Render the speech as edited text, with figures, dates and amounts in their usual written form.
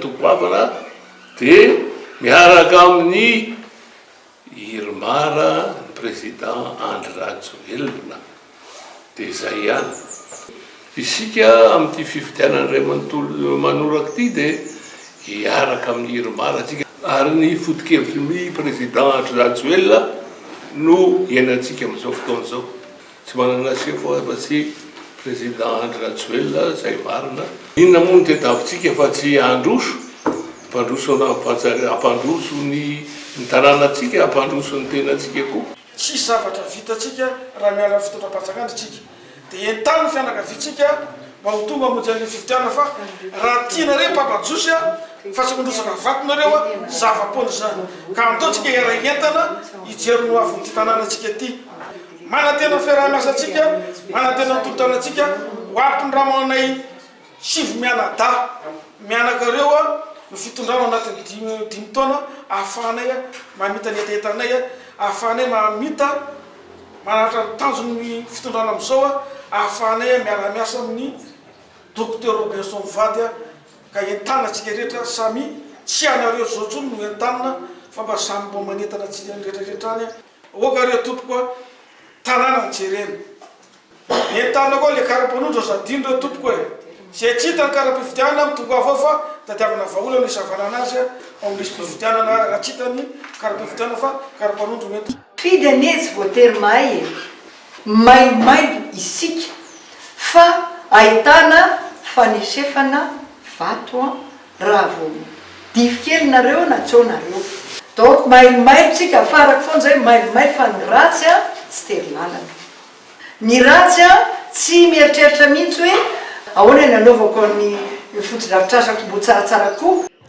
tokoavana dia miaraka amin'ny Irmara ny président Andry Rajoelina dia izay ihany. Isika amin'ity fifidianana iray manontolo manoraka ity dia hiaraka amin'ny Irmara antsika ary ny foto-kevitr'ny président Andry Rajoelina no iainantsika amin'izao fotoana izao. Tsy manana asia foa afa-tsy président Andry Rajoelina izay marina. Inona moa no tadiavintsika fa tsy handroso, hampandroso ny tanànatsika, hampandroso ny tenantsika koa. Tsy zavatra vitatsika raha miala amin'ny fitondram-pahatsakana tsika. Dia entany ny fianakaviantsika mba ho tonga hamonjy an'ilay fifidianana fa raha tianareo mpampadroso fa tsy mandrosaka vatonareo zava-pony zany. Ka ataontsika era-entana hijery no avy ny tanànatsika ity. Manantena fiaraha-miasa atsika, manantena ny tontolonantsika, ho ampindramanay 7 mianada mianakareo no fitondrana anatin'ny 5 taona ahafahanay mamita ny etaetanay, ahafahanay mamita manatra tanjony fitondrana amin'izao, ahafahanay miara-miasa amin'ny docteur Robinson Vady ka entanatsika rehetra samy tsy anareo zotsony no entanina fa mba samy mbo manentana atsika rehetrarehetrany. Okareo tompoko tanàna ny jerena. Entana koa le karapanondro zadindro tompoko e. Zay tsy hita ny karapifidianana mitonga avao fa tadiavana vahaolana isavana anazy ao misy pifidianana raha tsy hitany karapifidianana fa karapanondro mety. Fidy anezy voatery maimay isika fa ahitana fanesefana vato raha vo difikely nareo na tsaonareo. Donc maimay tsika afaraka foana zay maimay fa ny ratsy tsy tery lalana. Ny ratsy tsy mieritreritra mihitsy hoe ahoana ny anaovako ny foto-drafitrasako mbo tsaratsara koa